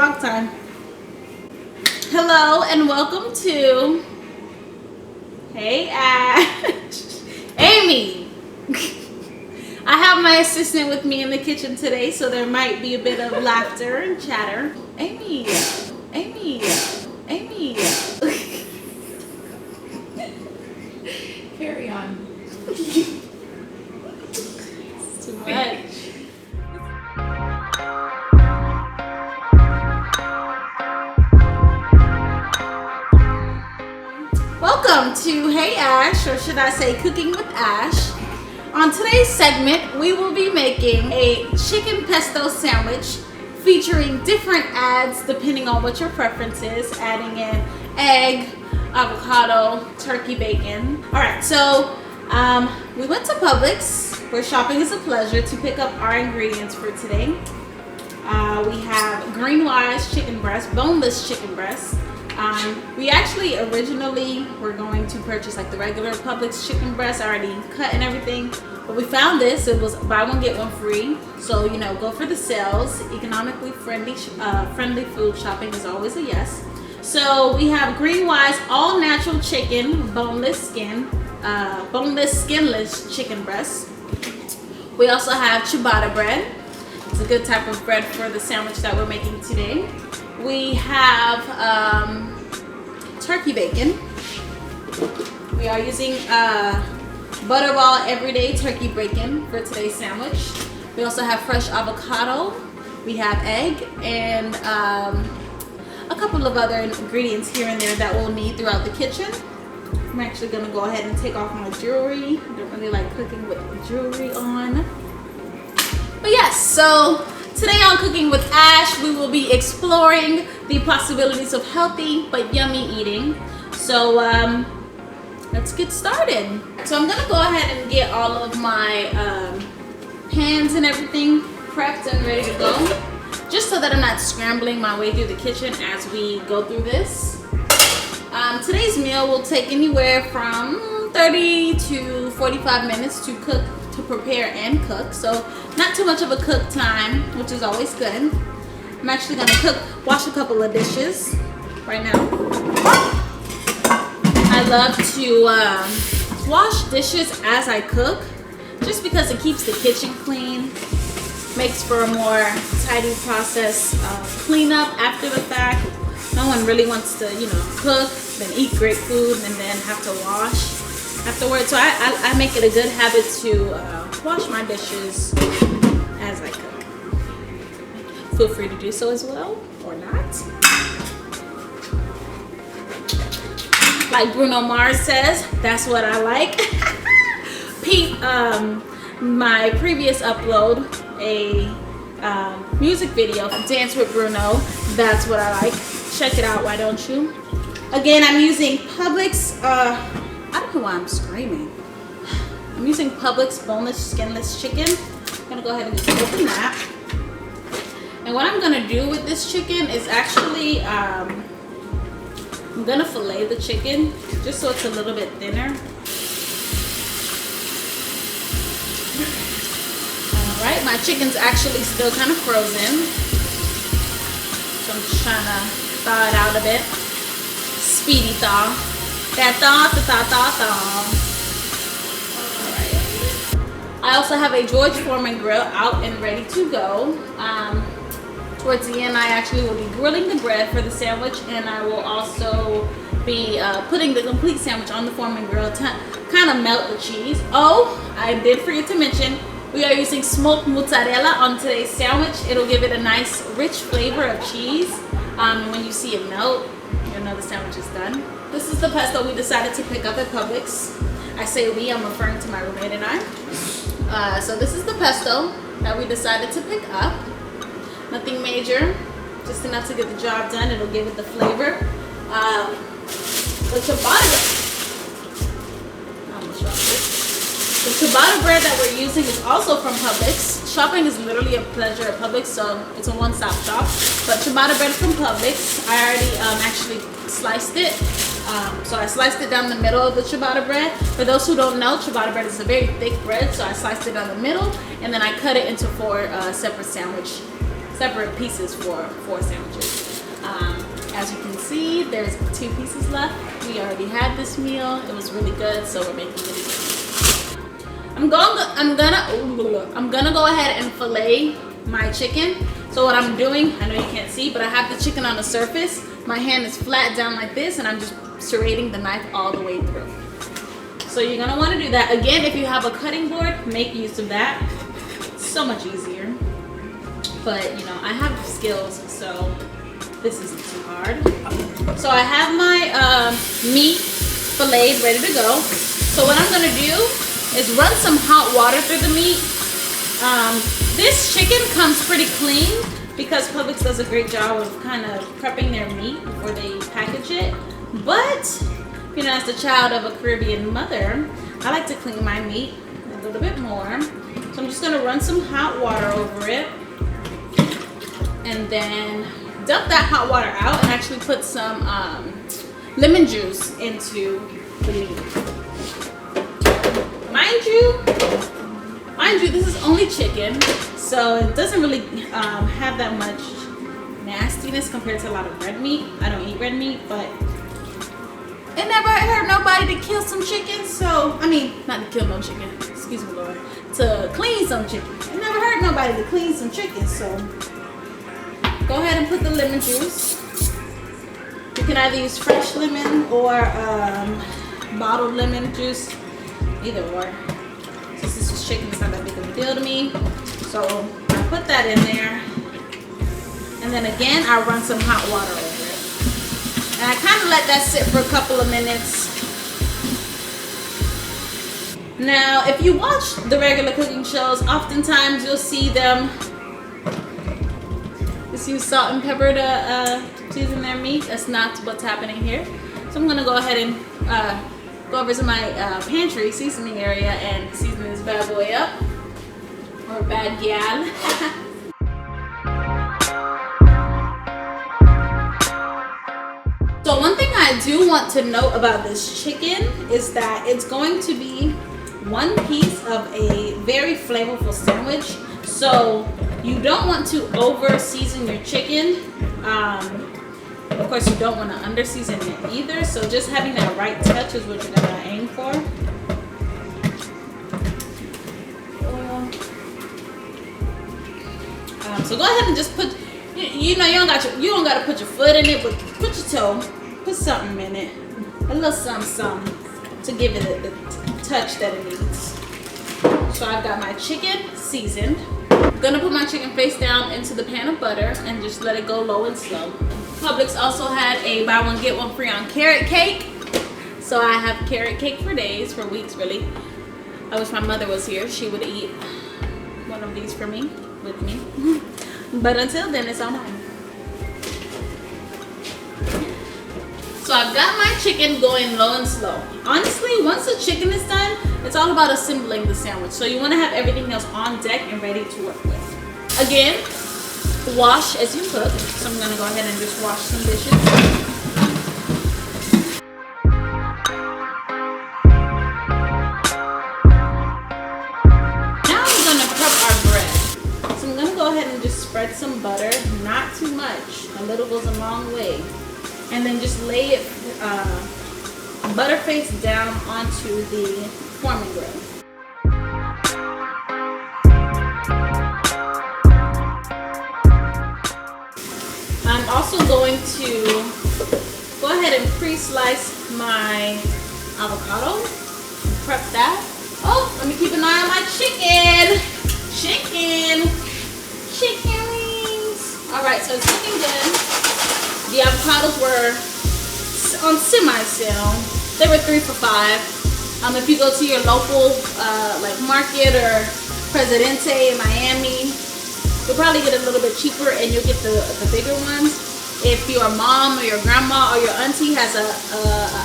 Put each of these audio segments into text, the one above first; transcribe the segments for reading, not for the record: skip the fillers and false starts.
vlog time. Hello and welcome to Hey Ash. Amy. I have my assistant with me in the kitchen today, so there might be a bit of laughter and chatter. Amy. Amy. Amy. Carry on. It's too much. Welcome to Hey Ash, or should I say Cooking with Ash. On today's segment, we will be making a chicken pesto sandwich featuring different adds depending on what your preference is, adding in egg, avocado, turkey bacon. Alright, so we went to Publix, where shopping is a pleasure, to pick up our ingredients for today. We have green wise chicken breast, boneless chicken breast. We actually originally were going to purchase like the regular Publix chicken breast, already cut and everything, but we found this. It was buy one get one free, so you know, go for the sales. Economically friendly food shopping is always a yes. So we have green wise all natural chicken, boneless skinless chicken breast. We also have ciabatta bread. It's a good type of bread for the sandwich that we're making today. We have turkey bacon. We are using Butterball everyday turkey bacon for today's sandwich. We also have fresh avocado. We have egg and a couple of other ingredients here and there that we'll need throughout the kitchen. I'm actually gonna go ahead and take off my jewelry. I don't really like cooking with jewelry on. But yes, so today on Cooking with Ash, we will be exploring the possibilities of healthy but yummy eating. So let's get started. So I'm gonna go ahead and get all of my pans and everything prepped and ready to go, just so that I'm not scrambling my way through the kitchen as we go through this. Today's meal will take anywhere from 30 to 45 minutes to cook, to prepare and cook, so not too much of a cook time, which is always good. I'm actually gonna wash a couple of dishes right now. I love to wash dishes as I cook, just because it keeps the kitchen clean, makes for a more tidy process of cleanup after the fact. No one really wants to, you know, cook, then eat great food, and then have to wash afterwards. So I make it a good habit to wash my dishes as I cook. Feel free to do so as well, or not. Like Bruno Mars says, that's what I like. Pete, my previous upload, a music video, Dance with Bruno, that's what I like. Check it out, why don't you? Again, I'm using Publix, I don't know why I'm screaming. I'm using Publix boneless skinless chicken. I'm gonna go ahead and just open that. And what I'm gonna do with this chicken is actually, I'm gonna fillet the chicken just so it's a little bit thinner. Alright, my chicken's actually still kind of frozen, so I'm just trying to thaw it out a bit. Speedy thaw. That thaw. Alright. I also have a George Foreman grill out and ready to go. Towards the end, I actually will be grilling the bread for the sandwich, and I will also be putting the complete sandwich on the Foreman grill to kind of melt the cheese. Oh, I did forget to mention, we are using smoked mozzarella on today's sandwich. It'll give it a nice rich flavor of cheese. When you see it melt, you'll know the sandwich is done. This is the pesto we decided to pick up at Publix. I say we, I'm referring to my roommate and I. So this is the pesto that we decided to pick up. Nothing major, just enough to get the job done. It'll give it the flavor. The ciabatta bread that we're using is also from Publix. Shopping is literally a pleasure at Publix, so it's a one-stop shop. But ciabatta bread from Publix, I already actually sliced it. So I sliced it down the middle of the ciabatta bread. For those who don't know, ciabatta bread is a very thick bread, so I sliced it down the middle, and then I cut it into four separate pieces for 4 sandwiches. As you can see, there's 2 pieces left. We already had this meal. It was really good, so we're making it again. I'm gonna go ahead and fillet my chicken. So what I'm doing, I know you can't see, but I have the chicken on the surface. My hand is flat down like this, and I'm just serrating the knife all the way through. So you're gonna want to do that. Again, if you have a cutting board, make use of that. It's so much easier. But you know, I have skills, so this isn't too hard. So I have my meat filleted, ready to go. So what I'm gonna do is run some hot water through the meat. This chicken comes pretty clean because Publix does a great job of kind of prepping their meat before they package it. But, you know, as the child of a Caribbean mother, I like to clean my meat a little bit more. So I'm just gonna run some hot water over it and then dump that hot water out and actually put some lemon juice into the meat. Mind you, this is only chicken, so it doesn't really have that much nastiness compared to a lot of red meat. I don't eat red meat, but it never hurt nobody to kill some chicken. So, I mean, not to kill no chicken, excuse me, Lord, to clean some chicken. It never hurt nobody to clean some chicken, so go ahead and put the lemon juice. You can either use fresh lemon or bottled lemon juice, either or. Since this is chicken, it's not that big of a deal to me. So I put that in there. And then again, I run some hot water over it. And I kind of let that sit for a couple of minutes. Now, if you watch the regular cooking shows, oftentimes you'll see them just use salt and pepper to season their meat. That's not what's happening here. So I'm gonna go ahead and go over to my pantry seasoning area and season this bad boy up, or bad gal. So one thing I do want to note about this chicken is that it's going to be one piece of a very flavorful sandwich. So you don't want to over season your chicken. Of course, you don't want to under season it either. So just having that right touch is what you're gonna aim for. So go ahead and just put, you know, you don't gotta put your foot in it, but put your toe, put something in it, a little something to give it the touch that it needs. So I've got my chicken seasoned. I'm gonna put my chicken face down into the pan of butter and just let it go low and slow. Publix also had a buy one get one free on carrot cake. So I have carrot cake for days, for weeks really. I wish my mother was here. She would eat one of these for me, with me. But until then, it's on mine. So I've got my chicken going low and slow. Honestly, once the chicken is done, it's all about assembling the sandwich. So you want to have everything else on deck and ready to work with. Again, wash as you cook. So I'm going to go ahead and just wash some dishes. Now I'm going to prep our bread. So I'm going to go ahead and just spread some butter. Not too much. A little goes a long way. And then just lay it butter face down onto the forming grill. I'm also going to go ahead and pre-slice my avocado. Prep that. Oh, let me keep an eye on my chicken. Chicken wings. All right, so it's looking good. The avocados were on semi-sale. They were 3 for $5. If you go to your local like market or Presidente in Miami, you'll probably get a little bit cheaper and you'll get the bigger ones. If your mom or your grandma or your auntie has a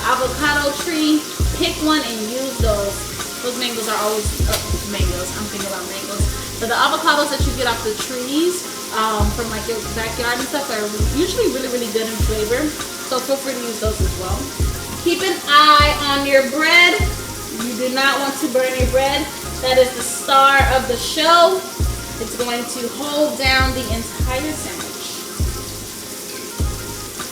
avocado tree, pick one and use those. Those mangoes are always mangoes. I'm thinking about mangoes. But the avocados that you get off the trees from like your backyard and stuff are usually really good in flavor. So feel free to use those as well. Keep an eye on your bread. You do not want to burn your bread. That is the star of the show. It's going to hold down the entire sandwich.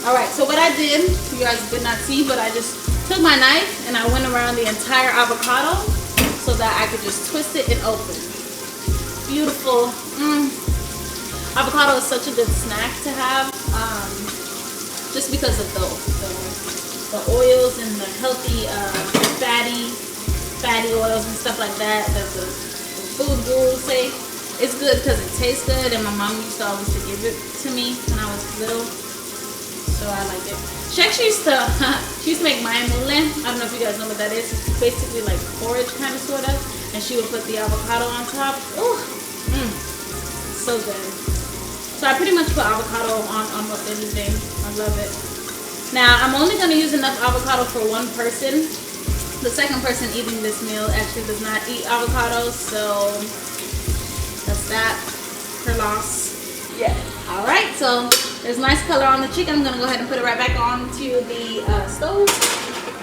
All right, so what I did, you guys did not see, but I just took my knife and I went around the entire avocado so that I could just twist it and open. Beautiful. Avocado is such a good snack to have, just because of the oils and the healthy fatty oils and stuff like that the food gurus say. It's good because it tastes good, and my mom used to always give it to me when I was little, so I like it. She actually used to make maya mole. I don't know if you guys know what that is. It's basically like porridge kind of sort of, and she would put the avocado on top. Ooh, so good. So I pretty much put avocado on almost anything. I love it. Now I'm only going to use enough avocado for one person. The second person eating this meal actually does not eat avocados, so that's that. Her loss. Yeah. All right. So there's nice color on the chicken. I'm gonna go ahead and put it right back onto the stove.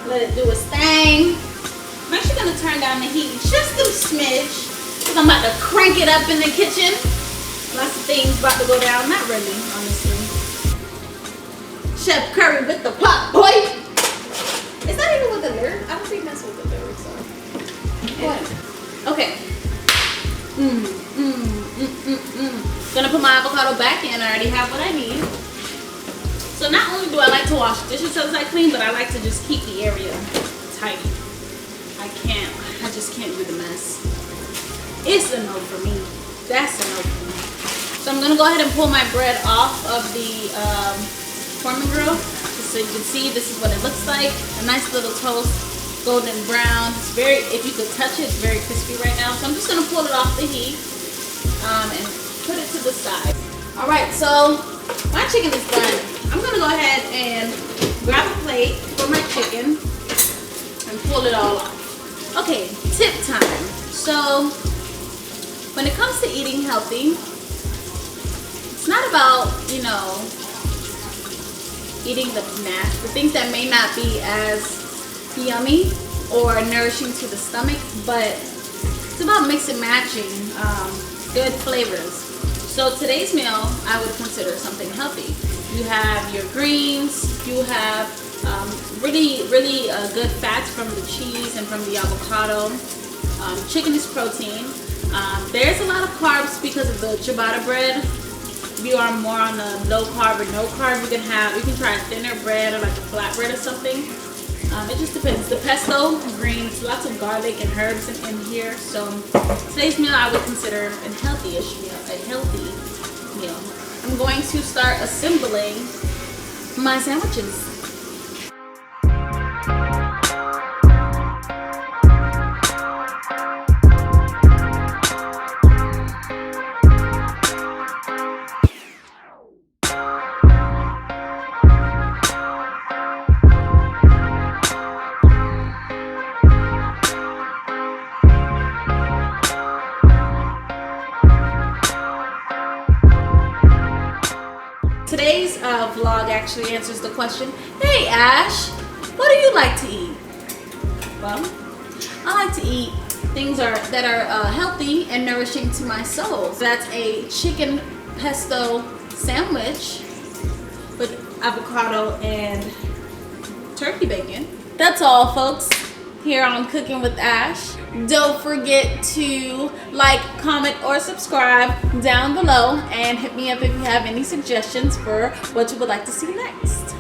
Let it do its thing. I'm actually gonna turn down the heat just a smidge because I'm about to crank it up in the kitchen. Lots of things about to go down. Not really, honestly. Chef Curry with the pot, boy. Is that even with the lyric? I don't think that's with the lyric. So. What? Okay. Gonna put my avocado back in. I already have what I need. So not only do I like to wash dishes as I clean, but I like to just keep the area tidy. I just can't do the mess. It's a no for me. That's a no for me. So I'm gonna go ahead and pull my bread off of the Foreman grill, just so you can see this is what it looks like. A nice little toast, golden brown. It's very, if you could touch it, it's very crispy right now. So I'm just gonna pull it off the heat and put it to the side. All right, so my chicken is done. I'm gonna go ahead and grab a plate for my chicken and pull it all off. Okay, tip time. So when it comes to eating healthy, it's not about, you know, eating the things that may not be as yummy or nourishing to the stomach, but it's about mix and matching good flavors. So today's meal I would consider something healthy. You have your greens, you have really good fats from the cheese and from the avocado. Chicken is protein. There's a lot of carbs because of the ciabatta bread. If you are more on the low carb or no carb, you can try a thinner bread or like a flat bread or something. It just depends. The pesto, greens, lots of garlic and herbs in here. So today's meal I would consider a healthy-ish meal, a healthy meal. I'm going to start assembling my sandwiches. Today's vlog actually answers the question, hey Ash, what do you like to eat? Well, I like to eat things that are healthy and nourishing to my soul. That's a chicken pesto sandwich with avocado and turkey bacon. That's all, folks, here on Cooking with Ash. Don't forget to like, comment, or subscribe down below, and hit me up if you have any suggestions for what you would like to see next.